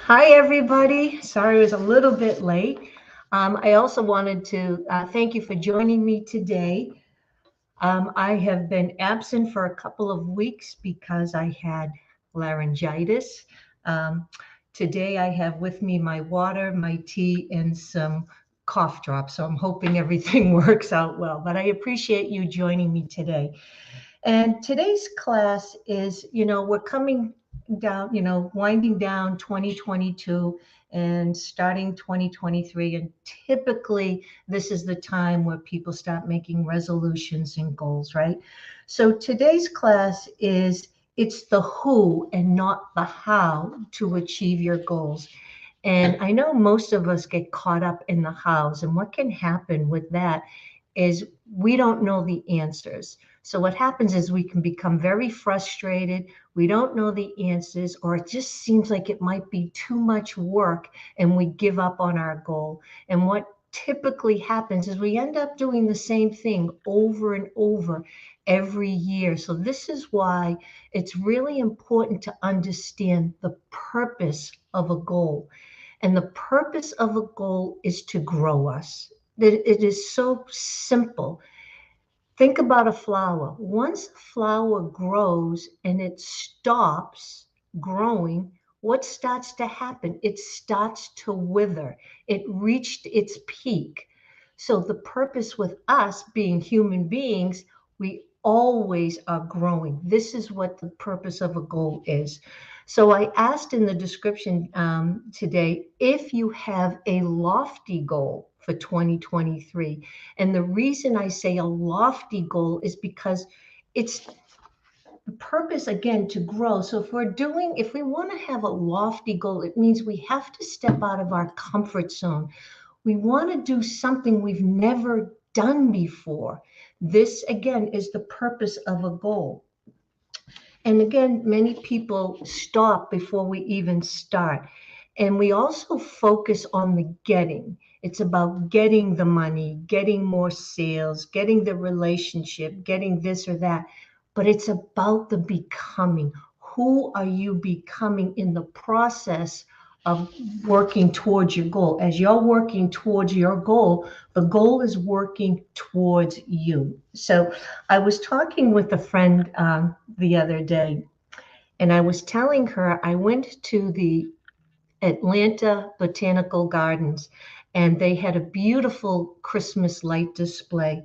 Hi, everybody. Sorry I was a little bit late. I also wanted to thank you for joining me today. I have been absent for a couple of weeks because I had laryngitis. Um, Today, I have with me my water, my tea, and some cough drops. So I'm hoping everything works out well. But I appreciate you joining me today. And today's class is, we're coming down, winding down 2022 and starting 2023. And typically, this is the time where people start making resolutions and goals, right? So today's class is it's the who and not the how to achieve your goals. And I know most of us get caught up in the hows, and what can happen with that is we don't know the answers. So what happens is we can become very frustrated. We don't know the answers, or it just seems like it might be too much work and we give up on our goal. And what typically happens is we end up doing the same thing over and over every year. So this is why it's really important to understand the purpose of a goal. And the purpose of a goal is to grow us. That it is so simple. Think about a flower. Once a flower grows and it stops growing, what starts to happen? It starts to wither. It reached its peak. So, the purpose with us being human beings, we always are growing. This is what the purpose of a goal is. So, I asked in the description today if you have a lofty goal for 2023. And the reason I say a lofty goal is because it's the purpose again to grow. So if we want to have a lofty goal, it means we have to step out of our comfort zone. We want to do something we've never done before. This again is the purpose of a goal. And again, many people stop before we even start. And we also focus on the getting. It's about getting the money, getting more sales, getting the relationship, getting this or that. But it's about the becoming. Who are you becoming in the process of working towards your goal? As you're working towards your goal, the goal is working towards you. So I was talking with a friend the other day, and I was telling her I went to the Atlanta Botanical Gardens, and they had a beautiful Christmas light display.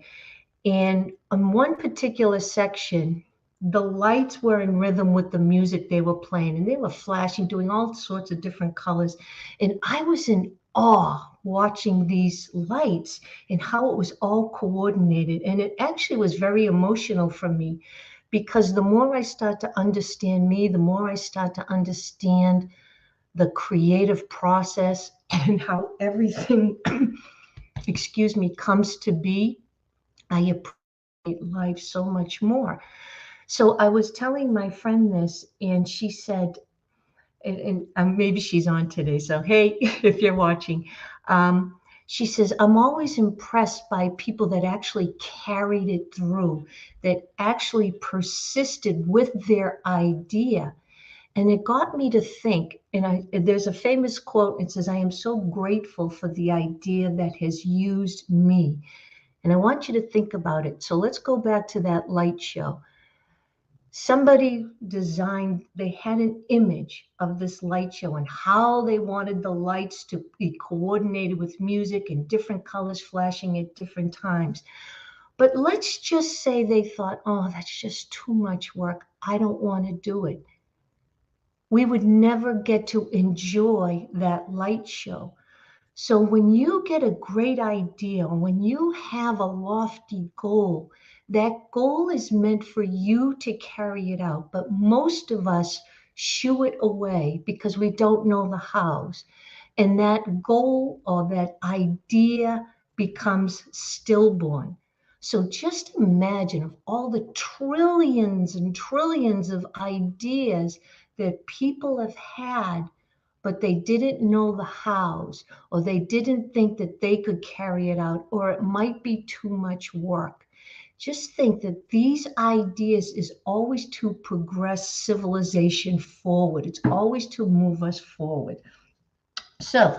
And on one particular section, the lights were in rhythm with the music they were playing, and they were flashing, doing all sorts of different colors. And I was in awe watching these lights and how it was all coordinated. And it actually was very emotional for me because the more I start to understand me, the more I start to understand the creative process and how everything, excuse me, comes to be. I appreciate life so much more. So I was telling my friend this, and she said, and maybe she's on today. So, hey, if you're watching, she says, I'm always impressed by people that actually carried it through, that actually persisted with their idea. And it got me to think, there's a famous quote, it says, I am so grateful for the idea that has used me. And I want you to think about it. So let's go back to that light show. Somebody designed, they had an image of this light show and how they wanted the lights to be coordinated with music and different colors flashing at different times. But let's just say they thought, oh, that's just too much work. I don't want to do it. We would never get to enjoy that light show. So when you get a great idea, when you have a lofty goal, that goal is meant for you to carry it out. But most of us shoo it away because we don't know the hows. And that goal or that idea becomes stillborn. So just imagine of all the trillions and trillions of ideas that people have had, but they didn't know the hows, or they didn't think that they could carry it out, or it might be too much work. Just think that these ideas is always to progress civilization forward. It's always to move us forward. So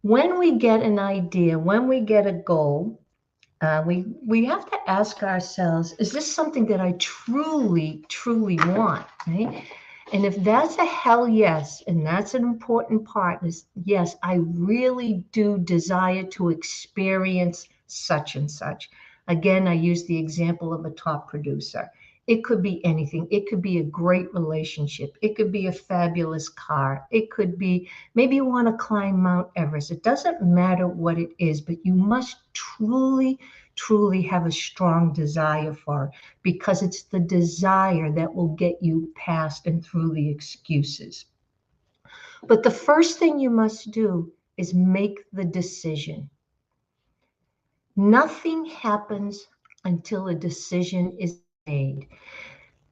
when we get an idea, when we get a goal, we have to ask ourselves, is this something that I truly, truly want, right? And if that's a hell yes, and that's an important part, is yes, I really do desire to experience such and such. Again, I use the example of a top producer. It could be anything. It could be a great relationship. It could be a fabulous car. It could be maybe you want to climb Mount Everest. It doesn't matter what it is, but you must truly, truly have a strong desire for it, because it's the desire that will get you past and through the excuses. But the first thing you must do is make the decision. Nothing happens until a decision is made.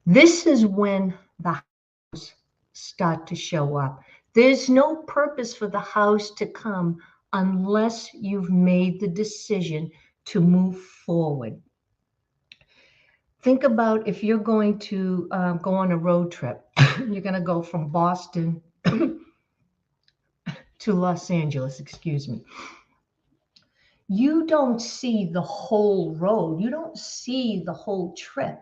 This is when the house start to show up. There's no purpose for the house to come unless you've made the decision to move forward. Think about if you're going to go on a road trip. You're going to go from Boston to Los Angeles, excuse me. You don't see the whole road. You don't see the whole trip.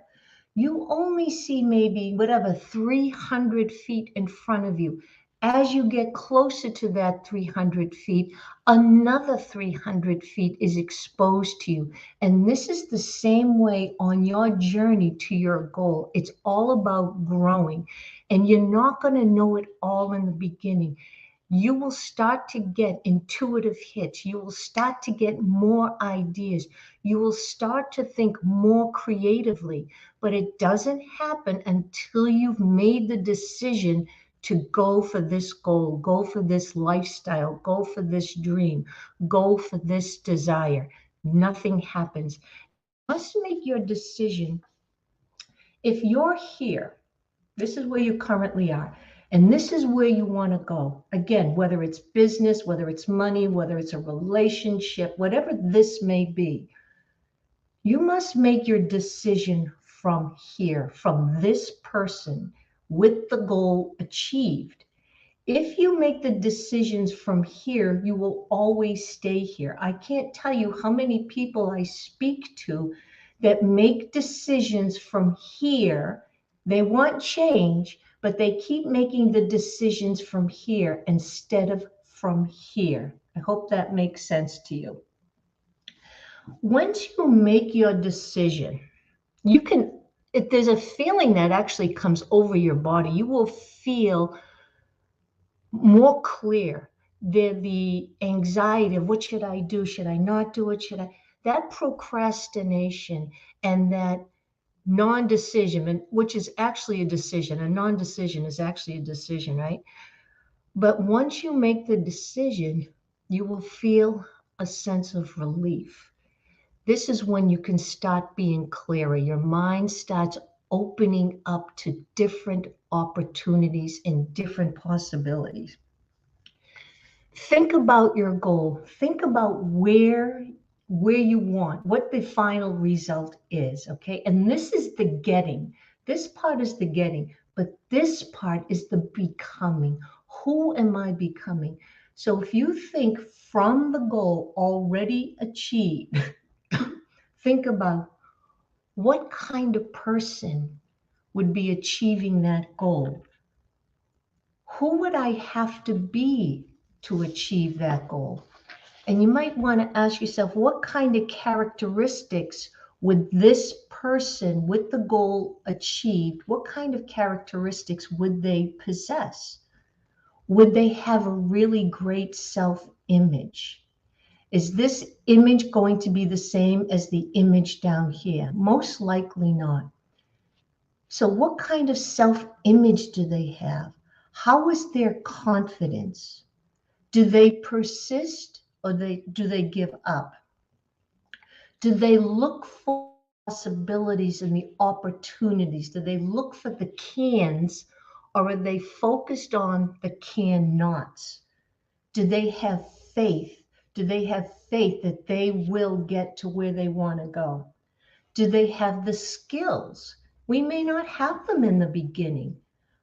You only see maybe whatever 300 feet in front of you. As you get closer to that 300 feet, another 300 feet is exposed to you. And this is the same way on your journey to your goal. It's all about growing. And you're not going to know it all in the beginning. You will start to get intuitive hits. You will start to get more ideas. You will start to think more creatively, but it doesn't happen until you've made the decision to go for this goal, go for this lifestyle, go for this dream, go for this desire. Nothing happens. You must make your decision. If you're here, this is where you currently are. And this is where you want to go. Again, whether it's business, whether it's money, whether it's a relationship, whatever this may be, you must make your decision from here, from this person, with the goal achieved. If you make the decisions from here, you will always stay here. I can't tell you how many people I speak to that make decisions from here. They want change, but they keep making the decisions from here instead of from here. I hope that makes sense to you. Once you make your decision, you can, if there's a feeling that actually comes over your body, you will feel more clear. The anxiety of what should I do? Should I not do it? Should I? That procrastination and that non-decision, which is actually a decision. A non-decision is actually a decision, right? But once you make the decision, you will feel a sense of relief. This is when you can start being clearer. Your mind starts opening up to different opportunities and different possibilities. Think about your goal. Think about where you want, what the final result is, okay? And this is the getting. This part is the getting, but this part is the becoming. Who am I becoming? So if you think from the goal already achieved, think about what kind of person would be achieving that goal. Who would I have to be to achieve that goal? And you might want to ask yourself, what kind of characteristics would this person with the goal achieved, what kind of characteristics would they possess? Would they have a really great self-image? Is this image going to be the same as the image down here? Most likely not. So what kind of self-image do they have? How is their confidence? Do they persist or do they give up? Do they look for possibilities and the opportunities? Do they look for the cans or are they focused on the can nots? Do they have faith? Do they have faith that they will get to where they want to go? Do they have the skills? We may not have them in the beginning,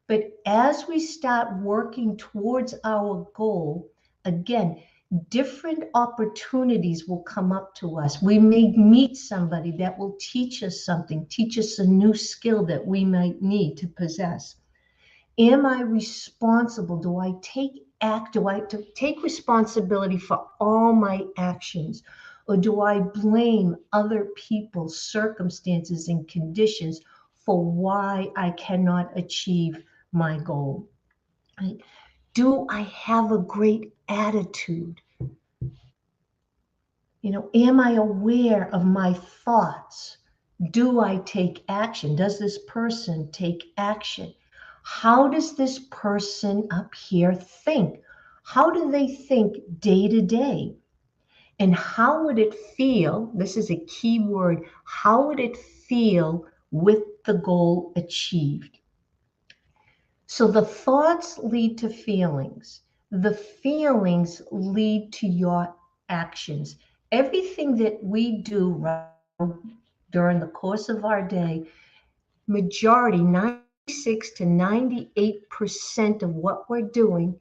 but as we start working towards our goal, Again, different opportunities will come up to us. We may meet somebody that will teach us something, teach us a new skill that we might need to possess. Am I responsible? Do I take responsibility for all my actions? Or do I blame other people's circumstances and conditions for why I cannot achieve my goal? Right? Do I have a great attitude? Am I aware of my thoughts? Do I take action? Does this person take action? How does this person up here think? How do they think day to day? And how would it feel? This is a key word. How would it feel with the goal achieved? So the thoughts lead to feelings. The feelings lead to your actions. Everything that we do right during the course of our day, majority, 96 to 98% of what we're doing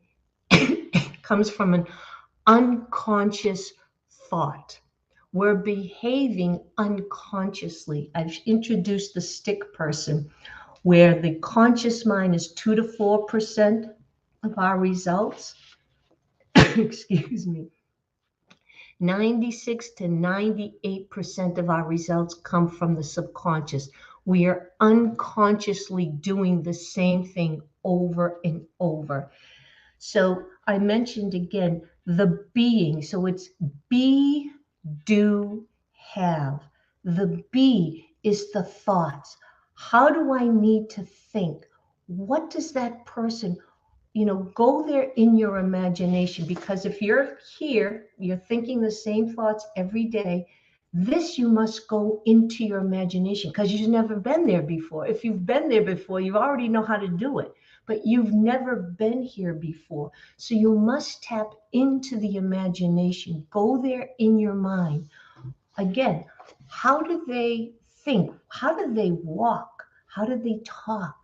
comes from an unconscious thought. We're behaving unconsciously. I've introduced the stick person, where the conscious mind is 2 to 4% of our results. Excuse me. 96 to 98% of our results come from the subconscious. We are unconsciously doing the same thing over and over. So I mentioned again the being. So it's be, do, have. The be is the thoughts. How do I need to think? What does that person, go there in your imagination, because if you're here, you're thinking the same thoughts every day. This you must go into your imagination because you've never been there before. If you've been there before, you already know how to do it, but you've never been here before. So you must tap into the imagination. Go there in your mind. Again, how do they think? How do they walk? How do they talk?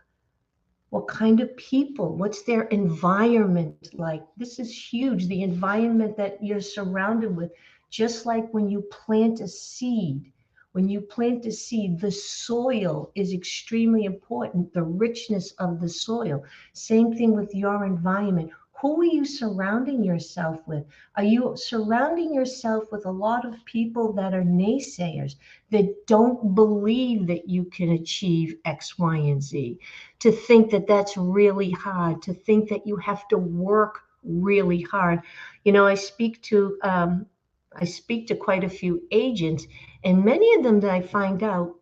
What kind of people? What's their environment like? This is huge. The environment that you're surrounded with, just like when you plant a seed. When you plant a seed, the soil is extremely important, the richness of the soil. Same thing with your environment. Who are you surrounding yourself with? Are you surrounding yourself with a lot of people that are naysayers, that don't believe that you can achieve X, Y, and Z? To think that that's really hard, to think that you have to work really hard. I speak to quite a few agents, and many of them that I find out,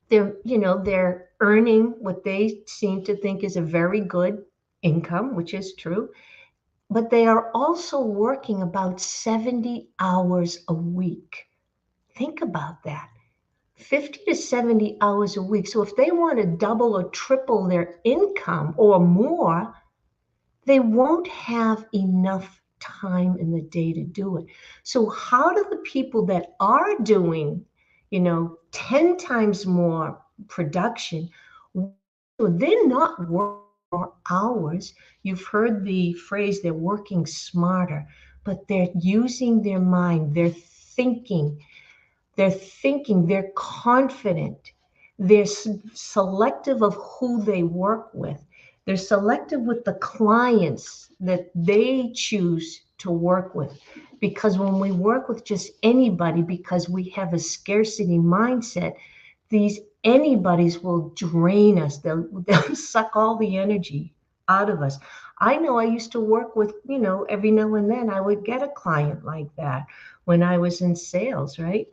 they're earning what they seem to think is a very good income, which is true, but they are also working about 70 hours a week. Think about that. 50 to 70 hours a week. So if they want to double or triple their income or more, they won't have enough time in the day to do it. So how do the people that are doing, 10 times more production, they're not working more hours. You've heard the phrase, they're working smarter, but they're using their mind, they're confident, they're selective of who they work with, they're selective with the clients that they choose to work with. Because when we work with just anybody, because we have a scarcity mindset, these anybody's will drain us. They'll suck all the energy out of us. I know I used to work with, every now and then I would get a client like that when I was in sales, right?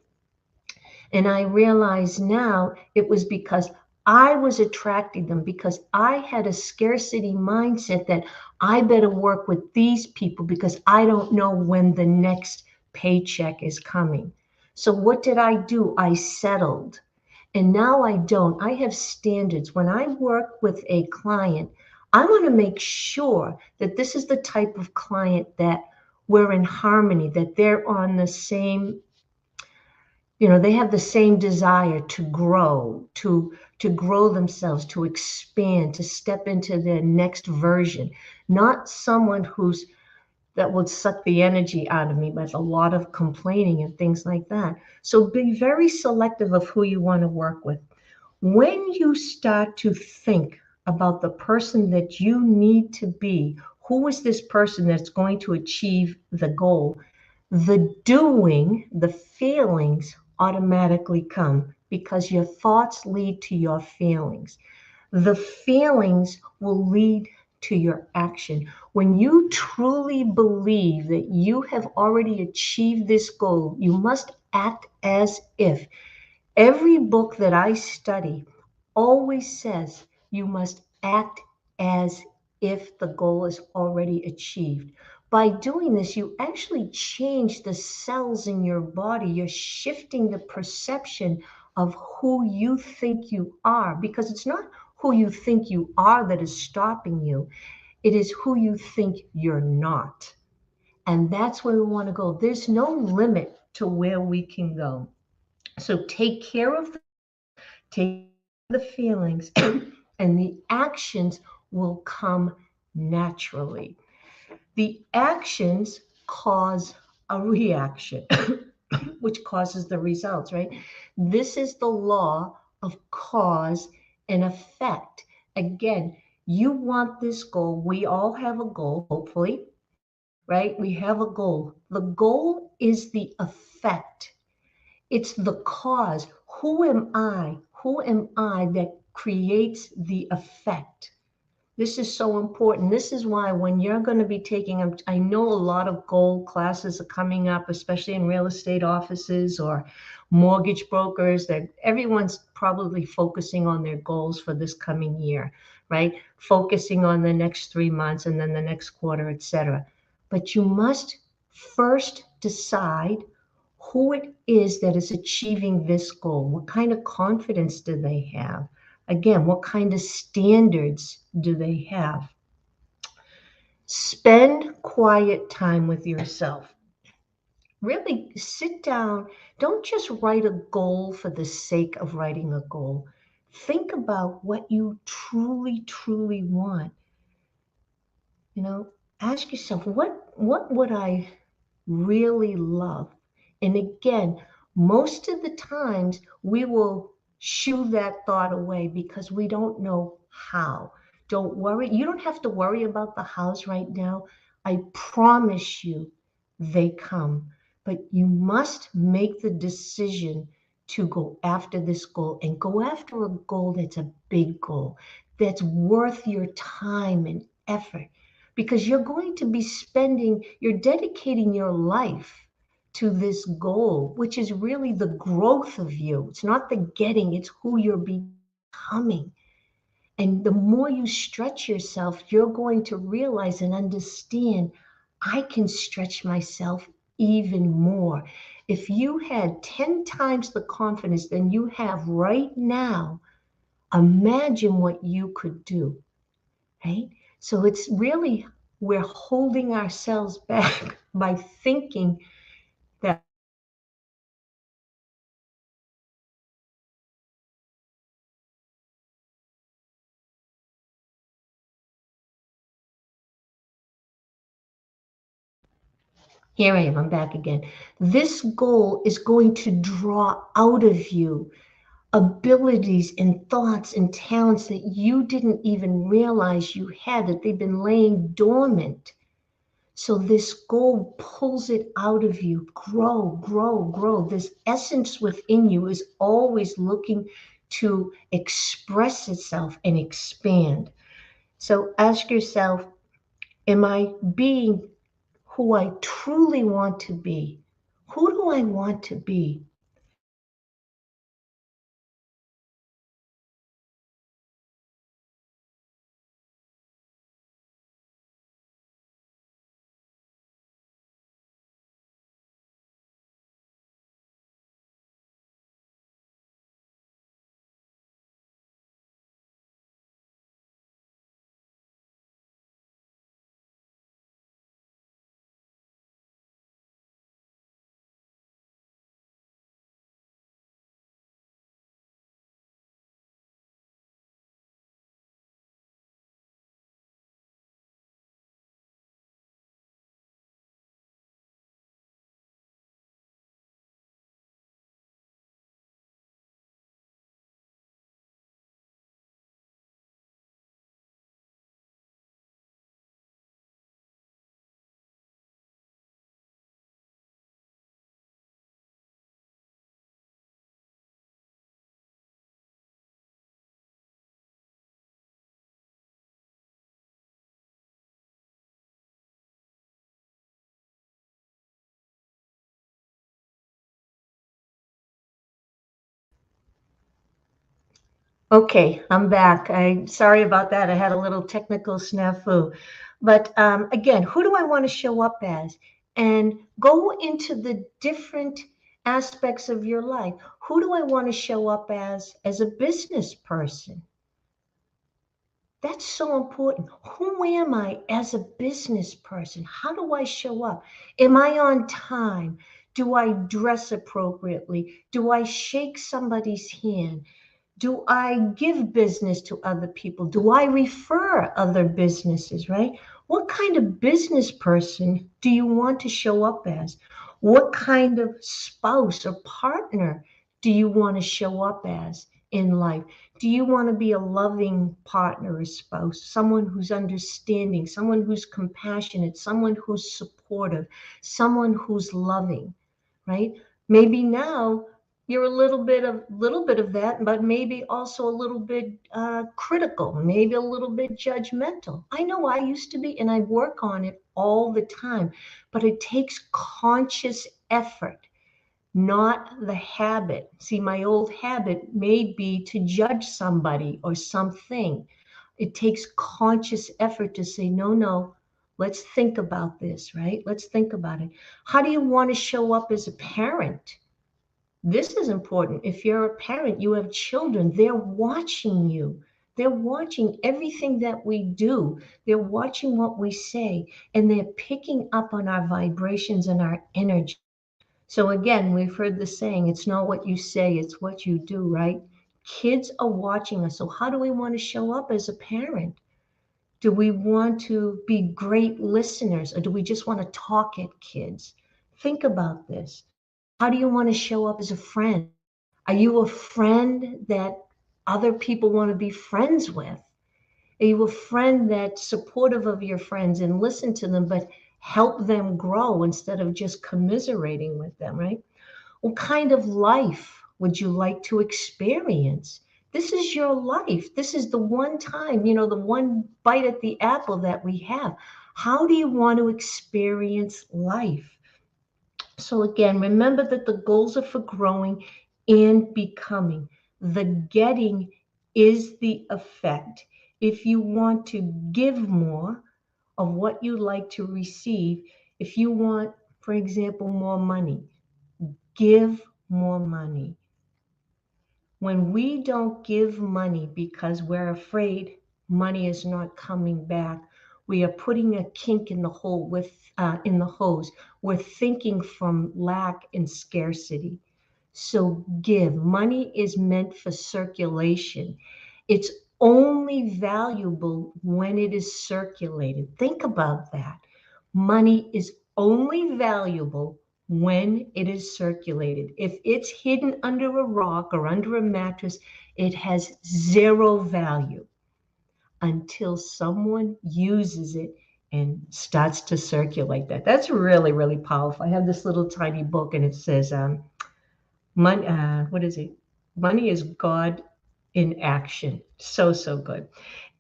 And I realize now it was because I was attracting them, because I had a scarcity mindset that I better work with these people because I don't know when the next paycheck is coming. So what did I do? I settled. And now I don't. I have standards. When I work with a client, I want to make sure that this is the type of client that we're in harmony, that they're on the same, they have the same desire to grow, to grow themselves, to expand, to step into their next version. Not someone who's that would suck the energy out of me, but a lot of complaining and things like that. So be very selective of who you want to work with. When you start to think about the person that you need to be, who is this person that's going to achieve the goal? The doing, the feelings automatically come because your thoughts lead to your feelings. The feelings will lead to your action. When you truly believe that you have already achieved this goal, you must act as if. Every book that I study always says you must act as if the goal is already achieved. By doing this, you actually change the cells in your body. You're shifting the perception of who you think you are, because it's not who you think you are that is stopping you, it is who you think you're not. And that's where we want to go. There's no limit to where we can go. So take care of take the feelings, and the actions will come naturally. The actions cause a reaction, which causes the results, right? This is the law of cause and effect. Again, you want this goal. We all have a goal, hopefully, right? We have a goal. The goal is the effect. It's the cause. Who am I? Who am I that creates the effect? This is so important. This is why when you're going to be taking, I know a lot of goal classes are coming up, especially in real estate offices or mortgage brokers, that everyone's probably focusing on their goals for this coming year, right? Focusing on the next 3 months and then the next quarter, etc. But you must first decide who it is that is achieving this goal. What kind of confidence do they have? Again, what kind of standards do they have? Spend quiet time with yourself. Really sit down. Don't just write a goal for the sake of writing a goal. Think about what you truly, truly want. You know, ask yourself, what would I really love? And again, most of the times we will shoo that thought away because we don't know how. Don't worry. You don't have to worry about the house right now. I promise you they come. But you must make the decision to go after this goal and go after a goal that's a big goal, that's worth your time and effort, because you're going to be you're dedicating your life to this goal, which is really the growth of you. It's not the getting, it's who you're becoming. And the more you stretch yourself, you're going to realize and understand I can stretch myself even more. If you had 10 times the confidence than you have right now, imagine what you could do, right? So it's really, we're holding ourselves back by thinking that here I am, I'm back again. This goal is going to draw out of you abilities and thoughts and talents that you didn't even realize you had, that they've been laying dormant. So this goal pulls it out of you. Grow, grow, grow. This essence within you is always looking to express itself and expand. So ask yourself, am I being who I truly want to be? Who do I want to be? Okay, I'm back. I'm sorry about that. I had a little technical snafu. But again, who do I want to show up as? And go into the different aspects of your life. Who do I want to show up as a business person? That's so important. Who am I as a business person? How do I show up? Am I on time? Do I dress appropriately? Do I shake somebody's hand? Do I give business to other people? Do I refer other businesses, right? What kind of business person do you want to show up as? What kind of spouse or partner do you want to show up as in life? Do you want to be a loving partner or spouse, someone who's understanding, someone who's compassionate, someone who's supportive, someone who's loving, right? Maybe now you're a little bit of that, but maybe also a little bit critical, maybe a little bit judgmental. I know I used to be, and I work on it all the time, but it takes conscious effort, not the habit. See, my old habit may be to judge somebody or something. It takes conscious effort to say, no, no, let's think about this, right? Let's think about it. How do you want to show up as a parent? This is important. If you're a parent, you have children, they're watching you. They're watching everything that we do. They're watching what we say, and they're picking up on our vibrations and our energy. So again, we've heard the saying, it's not what you say, it's what you do, right? Kids are watching us. So how do we want to show up as a parent? Do we want to be great listeners, or do we just want to talk at kids? Think about this. How do you want to show up as a friend? Are you a friend that other people want to be friends with? Are you a friend that's supportive of your friends and listen to them, but help them grow instead of just commiserating with them, right? What kind of life would you like to experience? This is your life. This is the one time, the one bite at the apple that we have. How do you want to experience life? So, again, remember that the goals are for growing and becoming. The getting is the effect. If you want to give more of what you like to receive, if you want, for example, more money, give more money. When we don't give money because we're afraid money is not coming back, we are putting a kink in the hole in the hose. We're thinking from lack and scarcity. So give. Money is meant for circulation. It's only valuable when it is circulated. Think about that. Money is only valuable when it is circulated. If it's hidden under a rock or under a mattress, it has zero value until someone uses it and starts to circulate that. That's really, really powerful. I have this little tiny book and it says, money, what is it? Money is God in action. So, so good.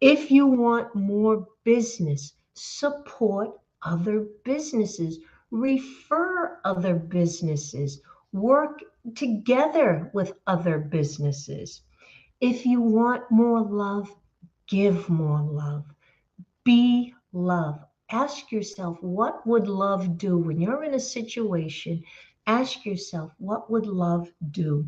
If you want more business, support other businesses, refer other businesses, work together with other businesses. If you want more love, give more love. Be love. Ask yourself, what would love do? When you're in a situation, ask yourself, what would love do?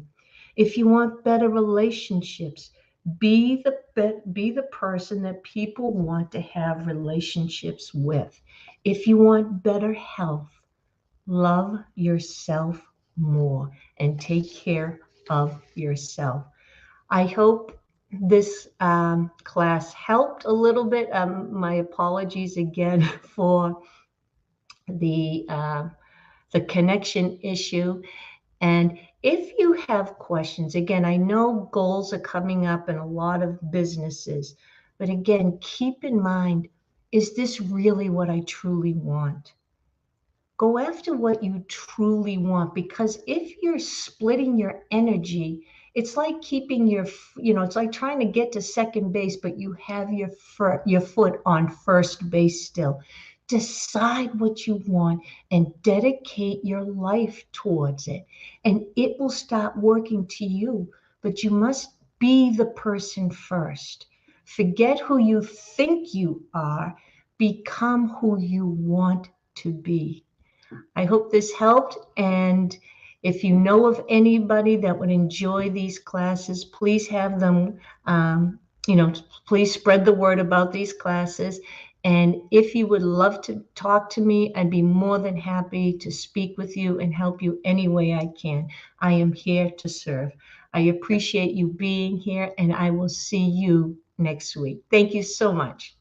If you want better relationships, be the person that people want to have relationships with. If you want better health, love yourself more and take care of yourself. I hope this class helped a little bit. My apologies again for the uh, the connection issue. And if you have questions, again, I know goals are coming up in a lot of businesses, but again, keep in mind, is this really what I truly want? Go after what you truly want, because if you're splitting your energy, it's like keeping it's like trying to get to second base, but you have your foot on first base still. Decide what you want and dedicate your life towards it, and it will start working to you. But you must Be the person first. Forget who you think you are. Become who you want to be. I hope this helped. And if you know of anybody that would enjoy these classes, please have them, you know, please spread the word about these classes. And if you would love to talk to me, I'd be more than happy to speak with you and help you any way I can. I am here to serve. I appreciate you being here, and I will see you next week. Thank you so much.